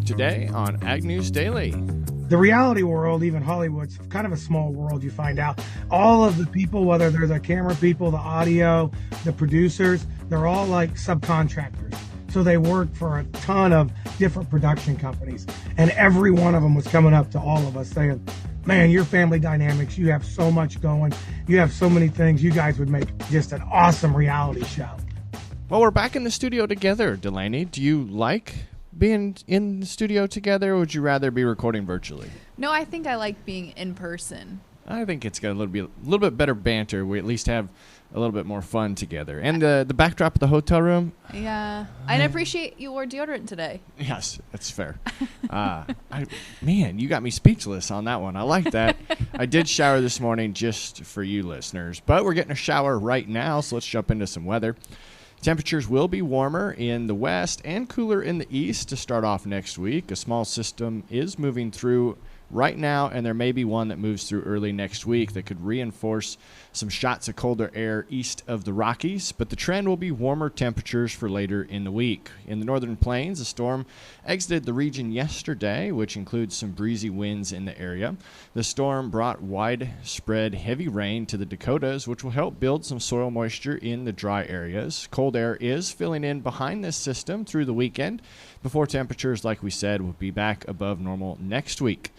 Today on Ag News Daily. The reality world, even Hollywood's kind of a small world. You find out all of the people, whether they're the camera people, the audio, the producers, they're all like subcontractors. So they work for a ton of different production companies. And every one of them was coming up to all of us saying, man, your family dynamics, you have so much going. You have so many things. You guys would make just an awesome reality show. Well, we're back in the studio together, Delaney. Do you like being in the studio together, or would you rather be recording virtually? No, I think I like being in person. I think it's got a little bit better banter. We at least have a little bit more fun together. And the backdrop of the hotel room. Yeah. I appreciate you wore deodorant today. Yes, that's fair. Man, you got me speechless on that one. I like that. I did shower this morning just for you listeners, but we're getting a shower right now, so let's jump into some weather. Temperatures will be warmer in the west and cooler in the east to start off next week. A small system is moving through right now, and there may be one that moves through early next week that could reinforce some shots of colder air east of the Rockies, but the trend will be warmer temperatures for later in the week. In the northern plains, a storm exited the region yesterday, which includes some breezy winds in the area. The storm brought widespread heavy rain to the Dakotas, which will help build some soil moisture in the dry areas. Cold air is filling in behind this system through the weekend, before temperatures, like we said, will be back above normal next week.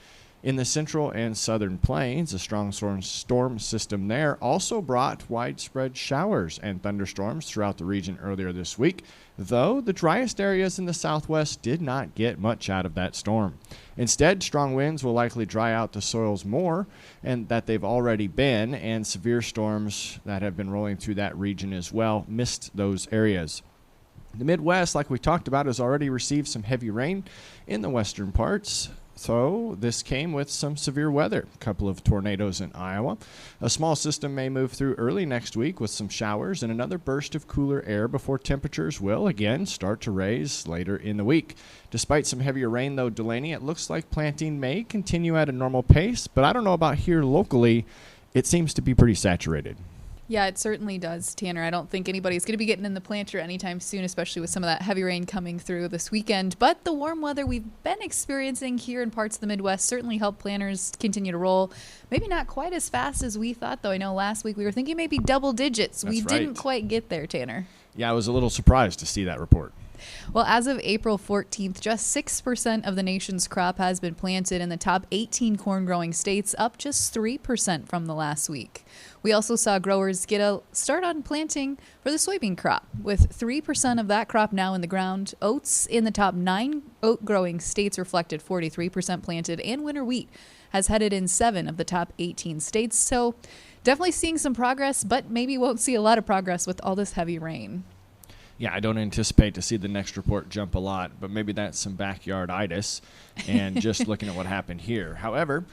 In the central and southern plains, a strong storm system there also brought widespread showers and thunderstorms throughout the region earlier this week, though the driest areas in the southwest did not get much out of that storm. Instead, strong winds will likely dry out the soils more and that they've already been, and severe storms that have been rolling through that region as well missed those areas. The Midwest, like we talked about, has already received some heavy rain in the western parts. So this came with some severe weather, a couple of tornadoes in Iowa. A small system may move through early next week with some showers and another burst of cooler air before temperatures will again start to raise later in the week. Despite some heavier rain, though, Delaney, it looks like planting may continue at a normal pace, but I don't know about here locally. It seems to be pretty saturated. Yeah, it certainly does, Tanner. I don't think anybody's going to be getting in the planter anytime soon, especially with some of that heavy rain coming through this weekend. But the warm weather we've been experiencing here in parts of the Midwest certainly helped planters continue to roll. Maybe not quite as fast as we thought, though. I know last week we were thinking maybe double digits. That's right. Didn't quite get there, Tanner. Yeah, I was a little surprised to see that report. Well, as of April 14th, just 6% of the nation's crop has been planted in the top 18 corn-growing states, up just 3% from the last week. We also saw growers get a start on planting for the soybean crop, with 3% of that crop now in the ground. Oats in the top 9 oat-growing states reflected 43% planted, and winter wheat has headed in 7 of the top 18 states. So definitely seeing some progress, but maybe won't see a lot of progress with all this heavy rain. Yeah, I don't anticipate to see the next report jump a lot, but maybe that's some backyard-itis and just looking at what happened here. However,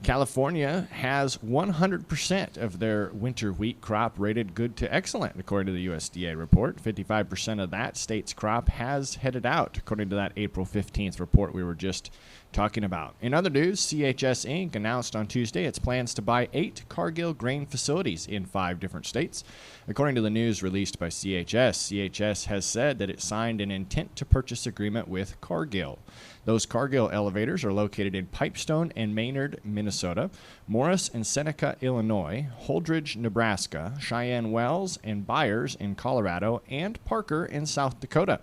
California has 100% of their winter wheat crop rated good to excellent, according to the USDA report. 55% of that state's crop has headed out, according to that April 15th report we were just talking about. In other news, CHS Inc. announced on Tuesday its plans to buy 8 Cargill grain facilities in 5 different states. According to the news released by CHS has said that it signed an intent to purchase agreement with Cargill. Those Cargill elevators are located in Pipestone and Maynard, Minnesota, Morris and Seneca, Illinois, Holdridge, Nebraska, Cheyenne Wells and Byers in Colorado, and Parker in South Dakota.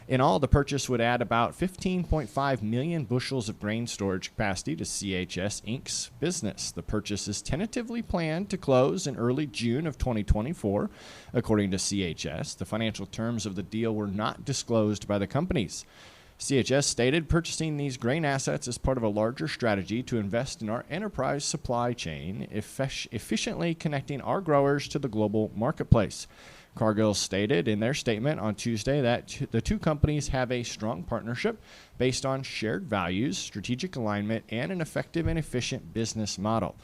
In all, the purchase would add about 15.5 million bushels of grain storage capacity to CHS Inc.'s business. The purchase is tentatively planned to close in early June of 2024, according to CHS. The financial terms of the deal were not disclosed by the companies. CHS stated purchasing these grain assets is part of a larger strategy to invest in our enterprise supply chain, efficiently connecting our growers to the global marketplace. Cargill stated in their statement on Tuesday that the two companies have a strong partnership based on shared values, strategic alignment, and an effective and efficient business model.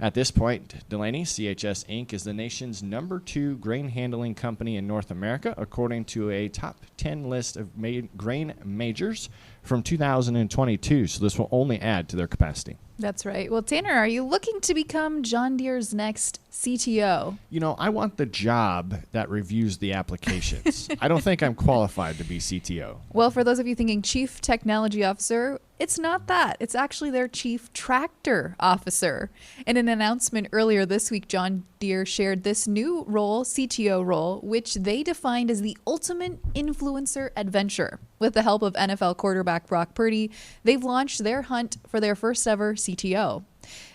At this point, Delaney, CHS Inc. is the nation's number 2 grain handling company in North America, according to a top 10 list of grain majors from 2022, so this will only add to their capacity. That's right. Well, Tanner, are you looking to become John Deere's next CTO? You know, I want the job that reviews the applications. I don't think I'm qualified to be CTO. Well, for those of you thinking Chief Technology Officer, it's not that. It's actually their Chief Tractor Officer. In an announcement earlier this week, John Deere shared this new role, CTO role, which they defined as the ultimate influencer adventure. With the help of NFL quarterback Brock Purdy, they've launched their hunt for their first ever CTO.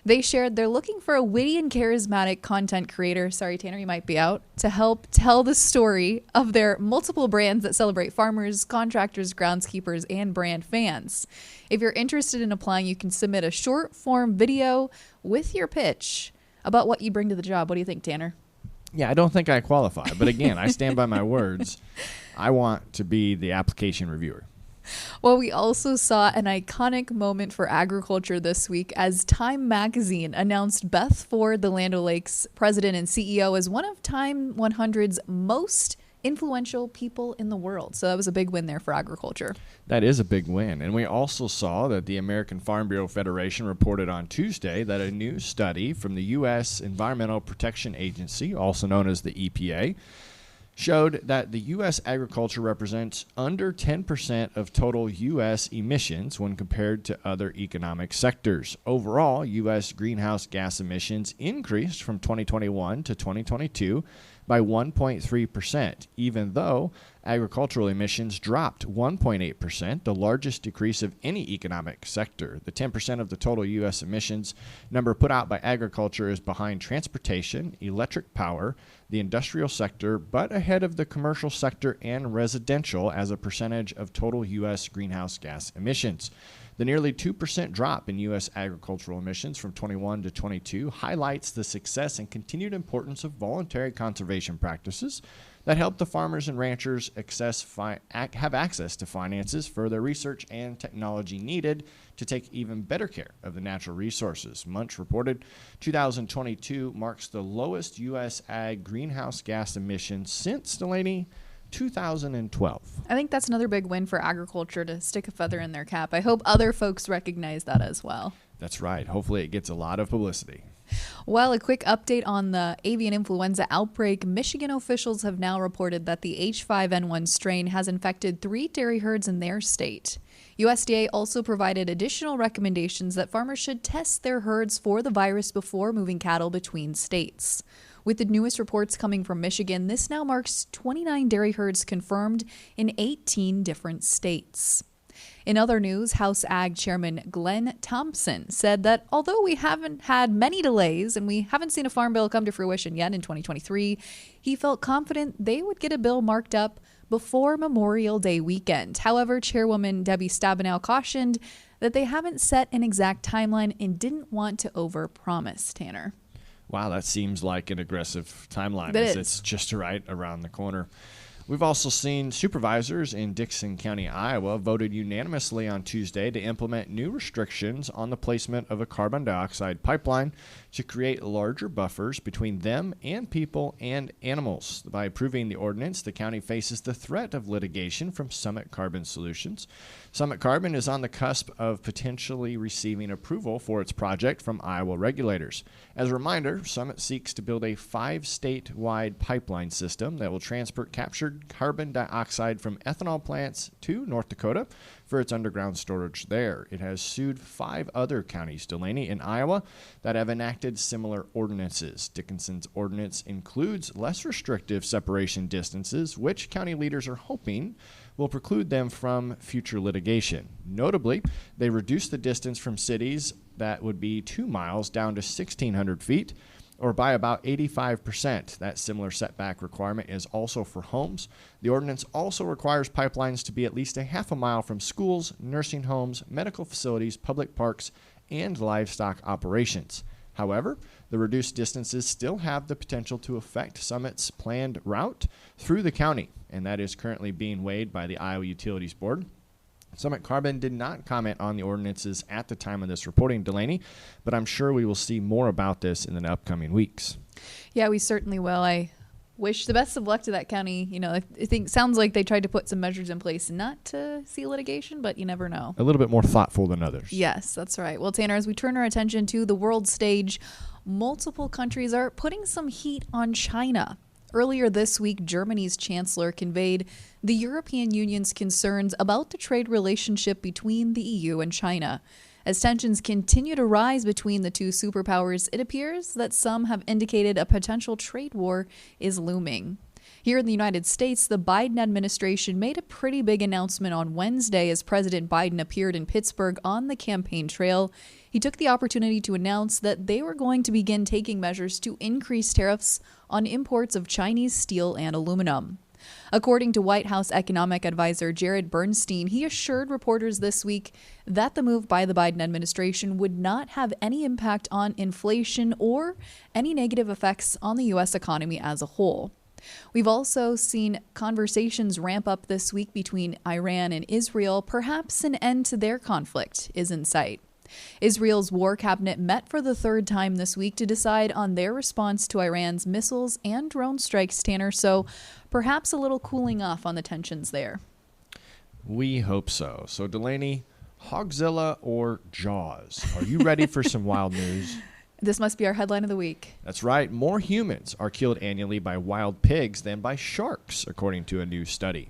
They shared they're looking for a witty and charismatic content creator, sorry Tanner, you might be out, to help tell the story of their multiple brands that celebrate farmers, contractors, groundskeepers, and brand fans. If you're interested in applying, you can submit a short form video with your pitch about what you bring to the job. What do you think, Tanner? Yeah, I don't think I qualify, but again, I stand by my words. I want to be the application reviewer. Well, we also saw an iconic moment for agriculture this week as Time Magazine announced Beth Ford, the Land O'Lakes president and CEO, as one of Time 100's most influential people in the world. So that was a big win there for agriculture. That is a big win. And we also saw that the American Farm Bureau Federation reported on Tuesday that a new study from the U.S. Environmental Protection Agency, also known as the EPA, showed that the U.S. agriculture represents under 10% of total U.S. emissions when compared to other economic sectors. Overall, U.S. greenhouse gas emissions increased from 2021 to 2022 by 1.3%, even though agricultural emissions dropped 1.8%, the largest decrease of any economic sector. The 10% of the total U.S. emissions number put out by agriculture is behind transportation, electric power, the industrial sector, but ahead of the commercial sector and residential as a percentage of total U.S. greenhouse gas emissions. The nearly 2% drop in U.S. agricultural emissions from 21 to 22 highlights the success and continued importance of voluntary conservation practices that help the farmers and ranchers have access to finances for their research and technology needed to take even better care of the natural resources. Munch reported 2022 marks the lowest U.S. ag greenhouse gas emissions since Delaney 2012. I think that's another big win for agriculture to stick a feather in their cap. I hope other folks recognize that as well. That's right. Hopefully it gets a lot of publicity. Well, a quick update on the avian influenza outbreak. Michigan officials have now reported that the H5N1 strain has infected 3 dairy herds in their state. USDA also provided additional recommendations that farmers should test their herds for the virus before moving cattle between states. With the newest reports coming from Michigan, this now marks 29 dairy herds confirmed in 18 different states. In other news, House Ag Chairman Glenn Thompson said that although we haven't had many delays and we haven't seen a farm bill come to fruition yet in 2023, he felt confident they would get a bill marked up before Memorial Day weekend. However, Chairwoman Debbie Stabenow cautioned that they haven't set an exact timeline and didn't want to overpromise, Tanner. Wow, that seems like an aggressive timeline. It's just right around the corner. We've also seen supervisors in Dixon County, Iowa, voted unanimously on Tuesday to implement new restrictions on the placement of a carbon dioxide pipeline to create larger buffers between them and people and animals. By approving the ordinance, the county faces the threat of litigation from Summit Carbon Solutions. Summit Carbon is on the cusp of potentially receiving approval for its project from Iowa regulators. As a reminder, Summit seeks to build a 5-state-wide pipeline system that will transport captured carbon dioxide from ethanol plants to North Dakota for its underground storage there. It has sued 5 other counties, Delaney and Iowa, that have enacted similar ordinances. Dickinson's ordinance includes less restrictive separation distances, which county leaders are hoping will preclude them from future litigation. Notably, they reduced the distance from cities that would be 2 miles down to 1,600 feet, or by about 85%. That similar setback requirement is also for homes. The ordinance also requires pipelines to be at least a half a mile from schools, nursing homes, medical facilities, public parks, and livestock operations. However, the reduced distances still have the potential to affect Summit's planned route through the county, and that is currently being weighed by the Iowa Utilities Board. Summit Carbon did not comment on the ordinances at the time of this reporting, Delaney, but I'm sure we will see more about this in the upcoming weeks. Yeah, we certainly will. I wish the best of luck to that county. I think sounds like they tried to put some measures in place not to see litigation, but you never know. A little bit more thoughtful than others. Yes, that's right. Well, Tanner, as we turn our attention to the world stage, multiple countries are putting some heat on China. Earlier this week, Germany's chancellor conveyed the European Union's concerns about the trade relationship between the EU and China. As tensions continue to rise between the two superpowers, it appears that some have indicated a potential trade war is looming. Here in the United States, the Biden administration made a pretty big announcement on Wednesday as President Biden appeared in Pittsburgh on the campaign trail. He took the opportunity to announce that they were going to begin taking measures to increase tariffs on imports of Chinese steel and aluminum. According to White House economic advisor Jared Bernstein, he assured reporters this week that the move by the Biden administration would not have any impact on inflation or any negative effects on the U.S. economy as a whole. We've also seen conversations ramp up this week between Iran and Israel. Perhaps an end to their conflict is in sight. Israel's war cabinet met for the third time this week to decide on their response to Iran's missiles and drone strikes, Tanner, so perhaps a little cooling off on the tensions there. We hope so. So, Delaney, Hogzilla or Jaws? Are you ready for some wild news? This must be our headline of the week. That's right. More humans are killed annually by wild pigs than by sharks, according to a new study.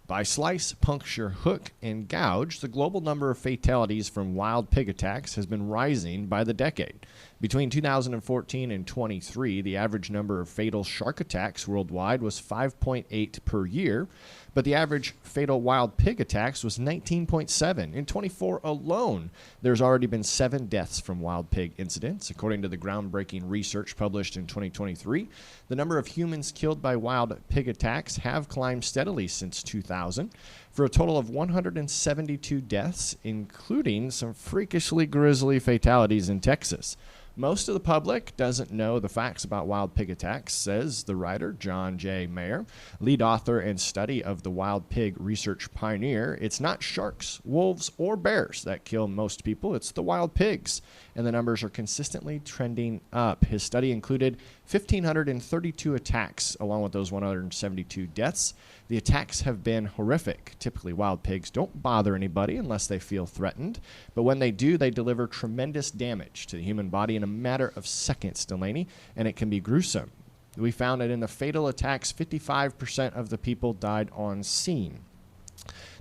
By slice, puncture, hook, and gouge, the global number of fatalities from wild pig attacks has been rising by the decade. Between 2014 and 23, the average number of fatal shark attacks worldwide was 5.8 per year, but the average fatal wild pig attacks was 19.7. In 24 alone, there's already been 7 deaths from wild pig incidents. According to the groundbreaking research published in 2023, the number of humans killed by wild pig attacks have climbed steadily since 2000, for a total of 172 deaths, including some freakishly grisly fatalities in Texas. Most of the public doesn't know the facts about wild pig attacks, says the writer John J. Mayer, lead author and study of the wild pig research pioneer. It's not sharks, wolves, or bears that kill most people. It's the wild pigs, and the numbers are consistently trending up. His study included 1,532 attacks, along with those 172 deaths. The attacks have been horrific. Typically, wild pigs don't bother anybody unless they feel threatened, but when they do, they deliver tremendous damage to the human body in a matter of seconds, Delaney, and it can be gruesome. We found that in the fatal attacks, 55% of the people died on scene.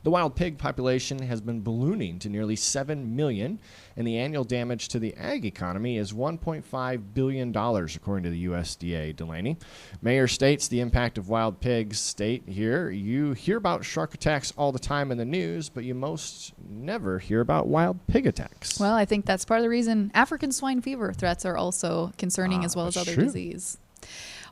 The wild pig population has been ballooning to nearly 7 million, and the annual damage to the ag economy is $1.5 billion, according to the USDA, Delaney. Mayor states the impact of wild pigs state here, you hear about shark attacks all the time in the news, but you most never hear about wild pig attacks. Well, I think that's part of the reason African swine fever threats are also concerning as well as other disease.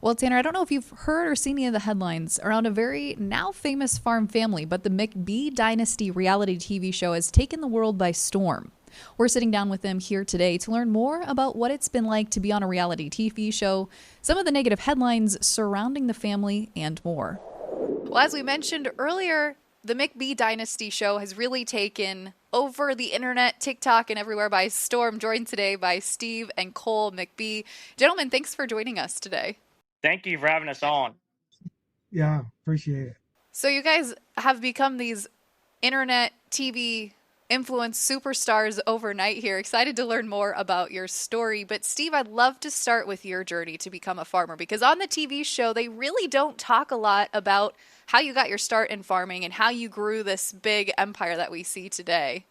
Well, Tanner, I don't know if you've heard or seen any of the headlines around a very now famous farm family, but the McBee Dynasty reality TV show has taken the world by storm. We're sitting down with them here today to learn more about what it's been like to be on a reality TV show, some of the negative headlines surrounding the family, and more. Well, as we mentioned earlier, the McBee Dynasty show has really taken over the internet, TikTok, and everywhere by storm. Joined today by Steve and Cole McBee. Gentlemen, thanks for joining us today. Thank you for having us on. Yeah, appreciate it. So you guys have become these internet TV influence superstars overnight here. Excited to learn more about your story. But Steve, I'd love to start with your journey to become a farmer, because on the TV show, they really don't talk a lot about how you got your start in farming and how you grew this big empire that we see today.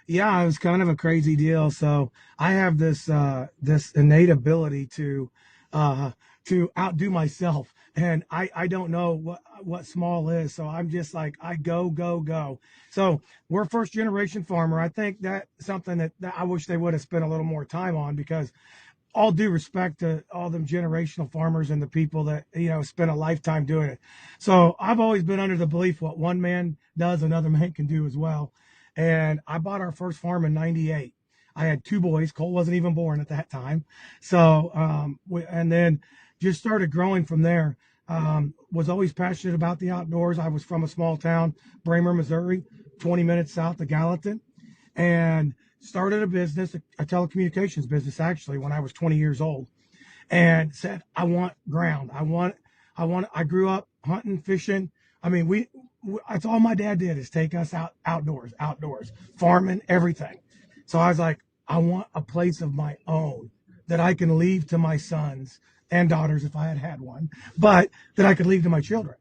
Yeah, it was kind of a crazy deal. So I have this innate ability to outdo myself, and I don't know what small is. So I'm just like, I go. So we're first generation farmer. I think that's something that I wish they would have spent a little more time on, because all due respect to all them generational farmers and the people that, spend a lifetime doing it. So I've always been under the belief what one man does, another man can do as well. And I bought our first farm in 98. I had 2 boys. Cole wasn't even born at that time. So, and then just started growing from there. Was always passionate about the outdoors. I was from a small town, Bramer, Missouri, 20 minutes south of Gallatin, and started a business, a telecommunications business, actually, when I was 20 years old. and said, I want ground. I grew up hunting, fishing. I mean, that's all my dad did is take us outdoors, farming, everything. So I was like, I want a place of my own that I can leave to my sons and daughters if I had one, but that I could leave to my children.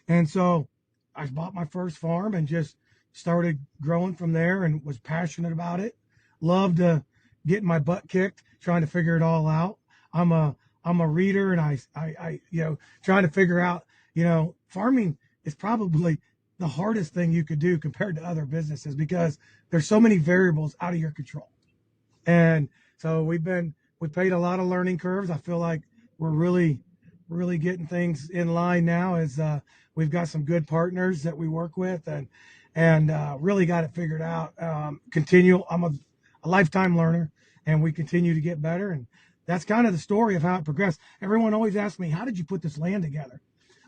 And so I bought my first farm and just started growing from there and was passionate about it. Loved getting my butt kicked, trying to figure it all out. I'm a I'm a reader and I trying to figure out, farming is probably the hardest thing you could do compared to other businesses because there's so many variables out of your control. And so we paid a lot of learning curves. I feel like we're really getting things in line now as we've got some good partners that we work with and really got it figured out. I'm a lifetime learner and we continue to get better. And that's kind of the story of how it progressed. Everyone always asks me, how did you put this land together?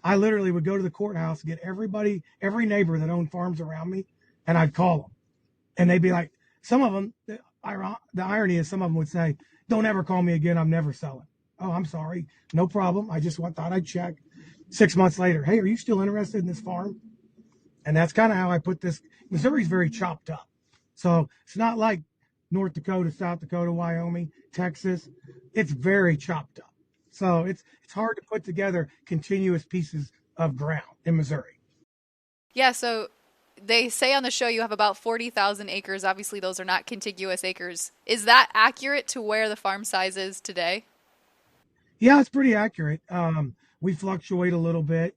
I literally would go to the courthouse, get every neighbor that owned farms around me, and I'd call them. And they'd be like, some of them, the irony is some of them would say, don't ever call me again. I'm never selling. Oh, I'm sorry. No problem. I just thought I'd check. 6 months later, hey, are you still interested in this farm? And that's kind of how I put this. Missouri's very chopped up. So it's not like North Dakota, South Dakota, Wyoming, Texas. It's very chopped up. So it's hard to put together continuous pieces of ground in Missouri. Yeah, so they say on the show you have about 40,000 acres. Obviously, those are not contiguous acres. Is that accurate to where the farm size is today? Yeah, it's pretty accurate. We fluctuate a little bit,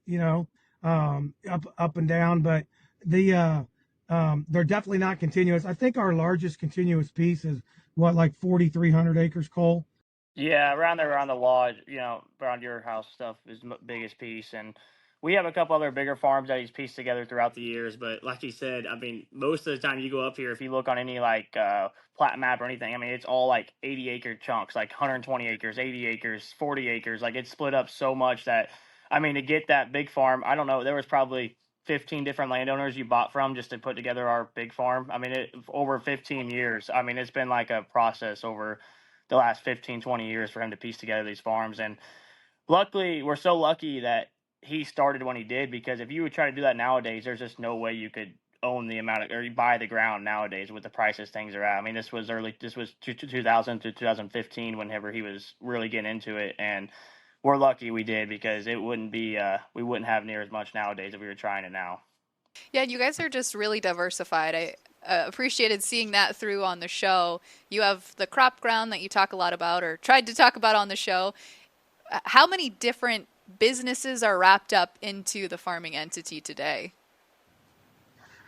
up and down, but they're definitely not continuous. I think our largest continuous piece is like 4,300 acres, Cole. Yeah, around there, around the lodge, around your house stuff is biggest piece, and we have a couple other bigger farms that he's pieced together throughout the years. But like he said, I mean, most of the time you go up here, if you look on any like plat map or anything, I mean, it's all like 80-acre chunks, like 120 acres, 80 acres, 40 acres. Like it's split up so much that, I mean, to get that big farm, I don't know, there was probably 15 different landowners you bought from just to put together our big farm. I mean, over 15 years. I mean, it's been like a process over the last 15, 20 years for him to piece together these farms. And luckily, we're so lucky that he started when he did, because if you would try to do that nowadays, there's just no way you could own the amount of, or you buy the ground nowadays with the prices things are at. I mean, this was 2000 to 2015 whenever he was really getting into it. And we're lucky we did, because it wouldn't be, we wouldn't have near as much nowadays if we were trying it now. Yeah, you guys are just really diversified. I appreciated seeing that through on the show. You have the crop ground that you talk a lot about, or tried to talk about on the show. How many different businesses are wrapped up into the farming entity today?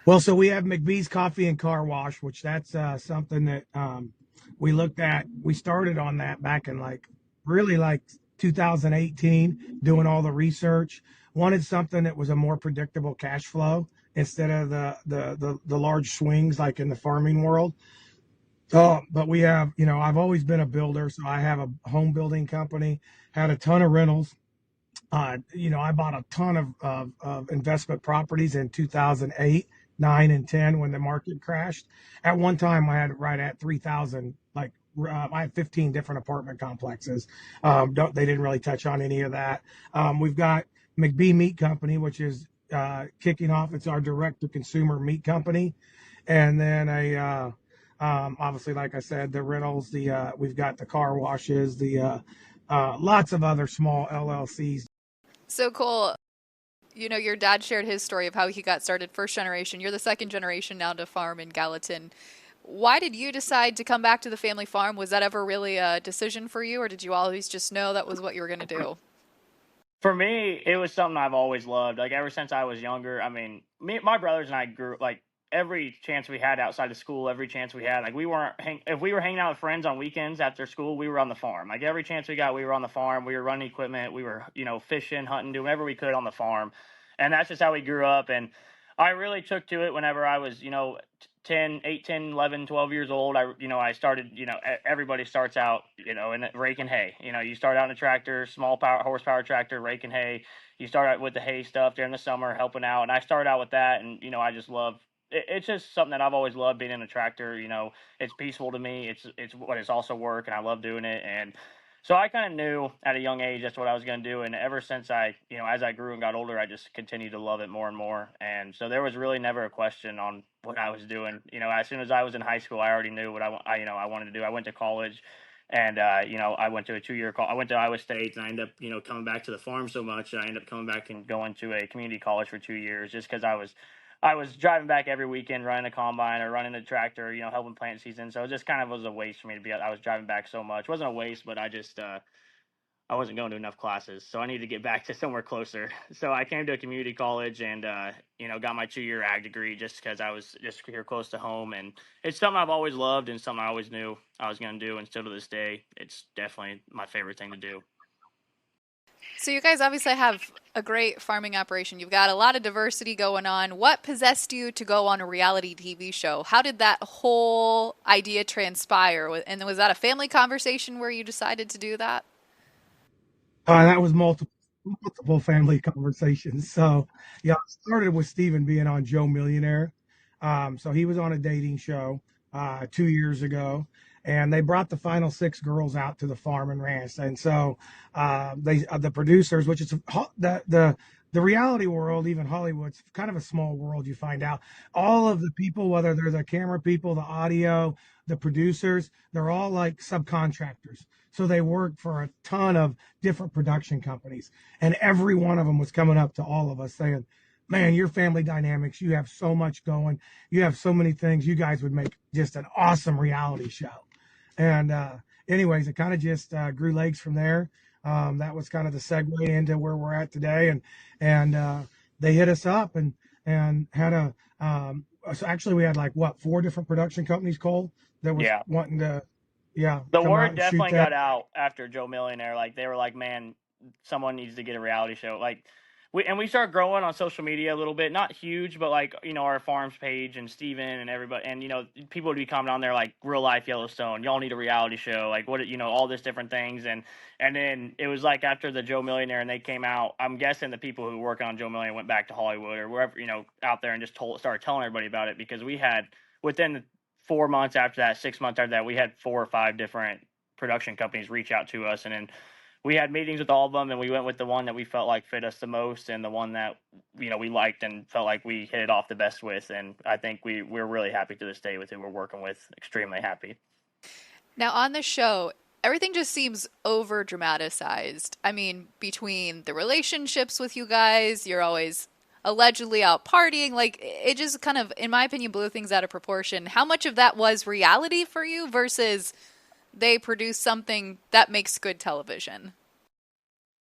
Well, so we have McBee's Coffee and Car Wash, which that's something that we looked at. We started on that back in like 2018, doing all the research. Wanted something that was a more predictable cash flow instead of the large swings like in the farming world. But we have, I've always been a builder, so I have a home building company, had a ton of rentals. I bought a ton of investment properties in 2008, 9, and 10 when the market crashed. At one time, I had it right at 3,000. I had 15 different apartment complexes. They didn't really touch on any of that. We've got McBee Meat Company, which is kicking off. It's our direct to consumer meat company, and then obviously, like I said, the rentals. We've got the car washes. Lots of other small LLCs. So Cole, your dad shared his story of how he got started first generation. You're the second generation now to farm in Gallatin. Why did you decide to come back to the family farm? Was that ever really a decision for you, or did you always just know that was what you were going to do? For me, it was something I've always loved. Like ever since I was younger. I mean, my brothers and I grew like every chance we had outside of school, every chance we had. Like if we were hanging out with friends on weekends after school, we were on the farm. Like every chance we got, we were on the farm. We were running equipment. We were fishing, hunting, doing whatever we could on the farm, and that's just how we grew up. And I really took to it whenever I was 10, 8, 10, 11, 12 years old. I started, everybody starts out, in raking hay. You start out in a tractor, small power horsepower tractor, raking hay. You start out with the hay stuff during the summer, helping out. And I started out with that. And, I just love it. It's just something that I've always loved, being in a tractor. It's peaceful to me. It's also work, and I love doing it. And So I kind of knew at a young age that's what I was going to do, and ever since as I grew and got older, I just continued to love it more and more. And so there was really never a question on what I was doing. As soon as I was in high school, I already knew what I wanted to do. I went to college, and I went to a 2 year call. I went to Iowa State, and I ended up coming back to the farm so much that I ended up coming back and going to a community college for 2 years, just because I was driving back every weekend, running a combine or running a tractor, helping plant season. So it just kind of was a waste for me to be. I was driving back so much. It wasn't a waste, but I wasn't going to enough classes, so I needed to get back to somewhere closer. So I came to a community college and got my 2 year ag degree just because I was just here close to home, and it's something I've always loved and something I always knew I was going to do, and still to this day, it's definitely my favorite thing to do. So you guys obviously have a great farming operation. You've got a lot of diversity going on. What possessed you to go on a reality TV show? How did that whole idea transpire? And was that a family conversation where you decided to do that? That was multiple family conversations. So yeah, it started with Steven being on Joe Millionaire. So he was on a dating show 2 years ago, and they brought the final six girls out to the farm and ranch. And so the producers, which is the reality world, even Hollywood's kind of a small world. You find out all of the people, whether they're the camera people, the audio, the producers, they're all like subcontractors. So they work for a ton of different production companies, and every one of them was coming up to all of us saying, man, your family dynamics, you have so much going. You have so many things. You guys would make just an awesome reality show. And anyways, it kind of just grew legs from there. That was kind of the segue into where we're at today. And they hit us up and had so actually we had like four different production companies, Cole, that was wanting to, The come out word and shoot definitely that. got out after Joe Millionaire. Like they were like, man, someone needs to get a reality show. Like we started growing on social media a little bit, not huge, but like our farms page and Steven and everybody, and people would be commenting on there like real life Yellowstone. Y'all need a reality show, like what all this different things, and then it was like after the Joe Millionaire and they came out. I'm guessing the people who work on Joe Millionaire went back to Hollywood or wherever out there and just started telling everybody about it, because we had within 4 months after that, 6 months after that, we had 4 or 5 different production companies reach out to us, and then we had meetings with all of them, and we went with the one that we felt like fit us the most, and the one that we liked and felt like we hit it off the best with. And I think we're really happy to this day with who we're working with. Extremely happy. Now on the show, everything just seems over dramatized. I mean, between the relationships with you guys, you're always allegedly out partying. Like, it just kind of, in my opinion, blew things out of proportion. How much of that was reality for you versus they produce something that makes good television?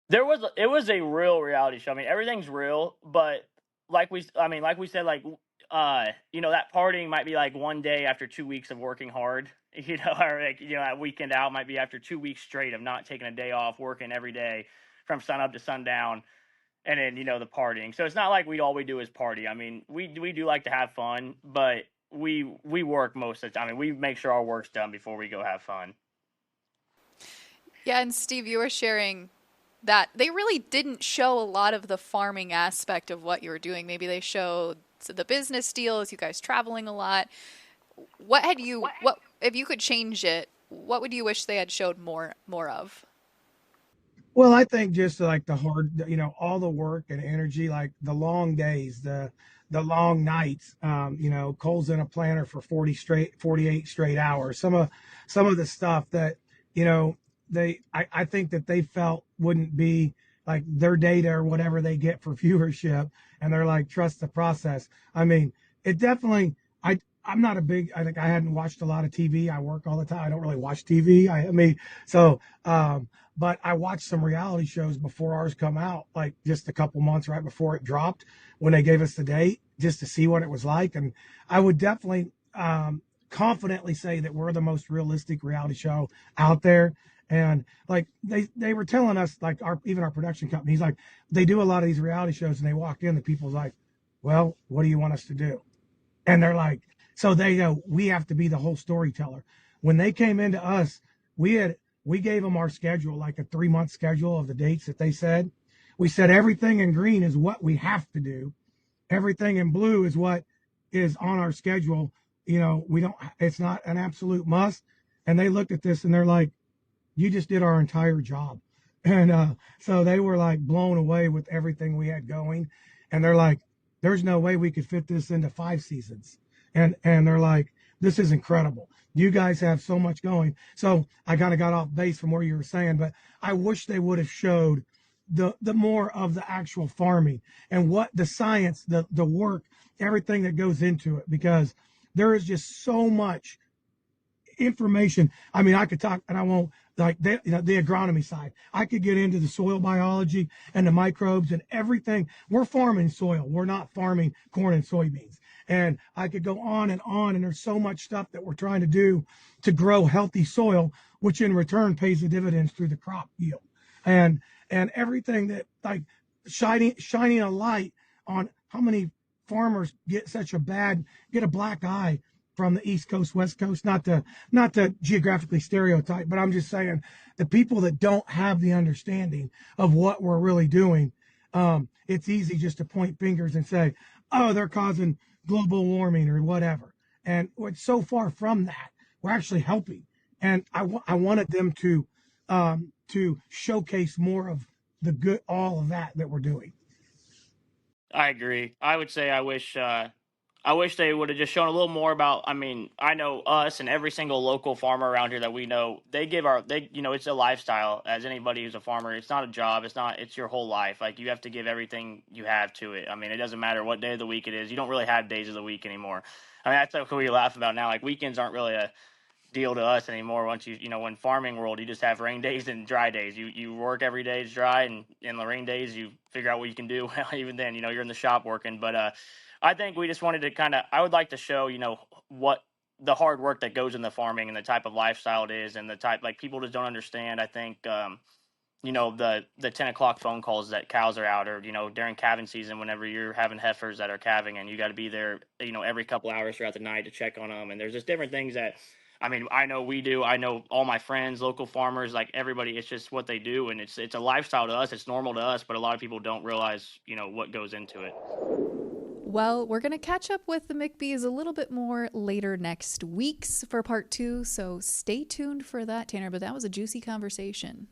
It was a real reality show. I mean, everything's real, but like we said, like that partying might be like one day after 2 weeks of working hard, or like that weekend out might be after 2 weeks straight of not taking a day off, working every day from sun up to sundown. And then the partying. So it's not like all we do is party. I mean, we do like to have fun, but we work most of the time. I mean, we make sure our work's done before we go have fun. Yeah, and Steve, you were sharing that they really didn't show a lot of the farming aspect of what you were doing. Maybe they showed the business deals, you guys traveling a lot. What if you could change it, what would you wish they had showed more of? Well, I think just like the hard, all the work and energy, like the long days, the long nights. Cole's in a planter for 48 straight hours. Some of the stuff that I think that they felt wouldn't be like their data or whatever they get for viewership, and they're like, trust the process. I mean, it definitely. I'm not a big. I think I hadn't watched a lot of TV. I work all the time. I don't really watch TV. But I watched some reality shows before ours come out, like just a couple months right before it dropped, when they gave us the date, just to see what it was like. And I would definitely confidently say that we're the most realistic reality show out there. And like they were telling us, like even our production companies, like they do a lot of these reality shows, and they walk in, the people's like, well, what do you want us to do? And they're like, so they go, we have to be the whole storyteller. When they came into us, we gave them our schedule, like a 3-month schedule of the dates that they said. We said everything in green is what we have to do. Everything in blue is what is on our schedule. It's not an absolute must. And they looked at this and they're like, you just did our entire job. And so they were like blown away with everything we had going. And they're like, there's no way we could fit this into 5 seasons. And they're like, this is incredible. You guys have so much going. So I kind of got off base from what you were saying, but I wish they would have showed the more of the actual farming and what the science, the work, everything that goes into it, because there is just so much information. I mean, I could talk, and I won't, like the agronomy side. I could get into the soil biology and the microbes and everything. We're farming soil. We're not farming corn and soybeans. And I could go on, and there's so much stuff that we're trying to do to grow healthy soil, which in return pays the dividends through the crop yield. And everything that, like, shining a light on how many farmers get a black eye from the East Coast, West Coast, not to geographically stereotype, but I'm just saying the people that don't have the understanding of what we're really doing, it's easy just to point fingers and say, oh, they're causing global warming or whatever. And it's so far from that. We're actually helping. And I wanted them to showcase more of the good, all of that we're doing. I agree. I would say I wish they would have just shown a little more about. I mean, I know us and every single local farmer around here that we know. It's a lifestyle. As anybody who's a farmer, it's not a job. It's your whole life. Like, you have to give everything you have to it. I mean, it doesn't matter what day of the week it is. You don't really have days of the week anymore. I mean, that's what we laugh about now. Like, weekends aren't really a deal to us anymore. Once when farming world, you just have rain days and dry days. You work every day, it's dry, and in the rain days you figure out what you can do. Even then, you're in the shop working. But I think we just wanted to I would like to show what the hard work that goes in the farming and the type of lifestyle it is, and the type, like, people just don't understand. I think the 10 o'clock phone calls that cows are out, or during calving season, whenever you're having heifers that are calving, and you got to be there every couple hours throughout the night to check on them. And there's just different things that, I mean, I know we do. I know all my friends, local farmers, like everybody, it's just what they do. And it's a lifestyle to us. It's normal to us, but a lot of people don't realize, what goes into it. Well, we're going to catch up with the McBees a little bit more later next week for part 2. So stay tuned for that, Tanner. But that was a juicy conversation.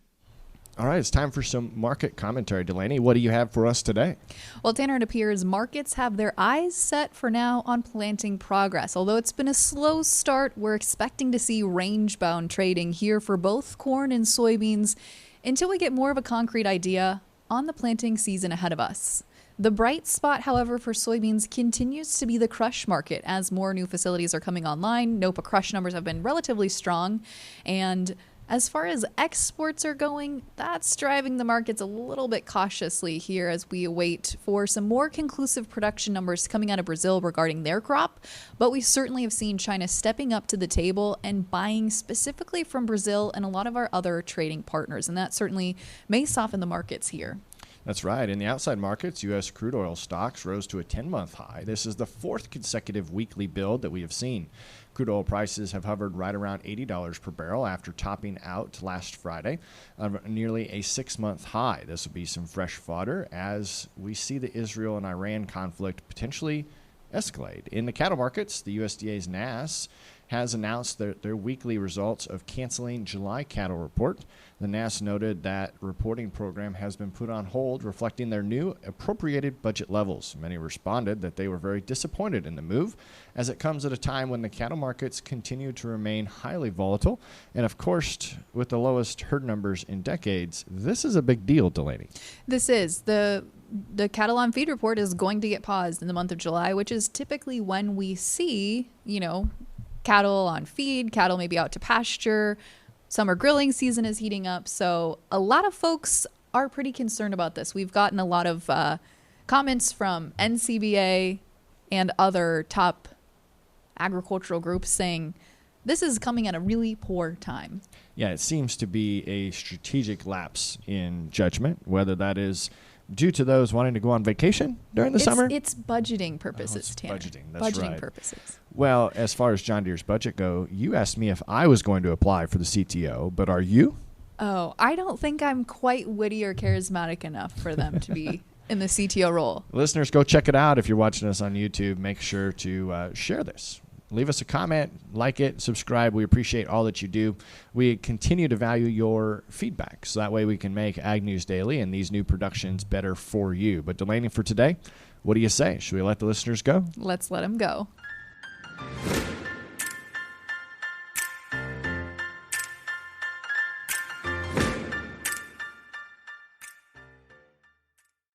All right, it's time for some market commentary. Delaney, what do you have for us today? Well, Tanner, it appears markets have their eyes set for now on planting progress. Although it's been a slow start, we're expecting to see range-bound trading here for both corn and soybeans until we get more of a concrete idea on the planting season ahead of us. The bright spot, however, for soybeans continues to be the crush market as more new facilities are coming online. NOPA crush numbers have been relatively strong, and as far as exports are going, that's driving the markets a little bit cautiously here as we await for some more conclusive production numbers coming out of Brazil regarding their crop. But we certainly have seen China stepping up to the table and buying specifically from Brazil and a lot of our other trading partners. And that certainly may soften the markets here. That's right. In the outside markets, U.S. crude oil stocks rose to a 10-month high. This is the 4th consecutive weekly build that we have seen. Crude oil prices have hovered right around $80 per barrel after topping out last Friday, nearly a 6-month high. This will be some fresh fodder as we see the Israel and Iran conflict potentially escalate. In the cattle markets, the USDA's NASS has announced their weekly results of canceling July cattle report. The NASS noted that reporting program has been put on hold, reflecting their new appropriated budget levels. Many responded that they were very disappointed in the move, as it comes at a time when the cattle markets continue to remain highly volatile. And of course, with the lowest herd numbers in decades, this is a big deal, Delaney. This is. The cattle on feed report is going to get paused in the month of July, which is typically when we see, cattle on feed, cattle maybe out to pasture. Summer grilling season is heating up. So a lot of folks are pretty concerned about this. We've gotten a lot of comments from NCBA and other top agricultural groups saying this is coming at a really poor time. Yeah, it seems to be a strategic lapse in judgment, whether that is due to those wanting to go on vacation during the summer. It's budgeting purposes, Tanner. Budgeting, that's right. Budgeting purposes. Well, as far as John Deere's budget go, you asked me if I was going to apply for the CTO, but are you? Oh, I don't think I'm quite witty or charismatic enough for them to be in the CTO role. Listeners, go check it out. If you're watching us on YouTube, make sure to share this. leave us a comment, like it, subscribe. We appreciate all that you do. We continue to value your feedback, so that way we can make Ag News Daily and these new productions better for you. But Delaney, for today, what do you say? Should we let the listeners go? Let's let them go.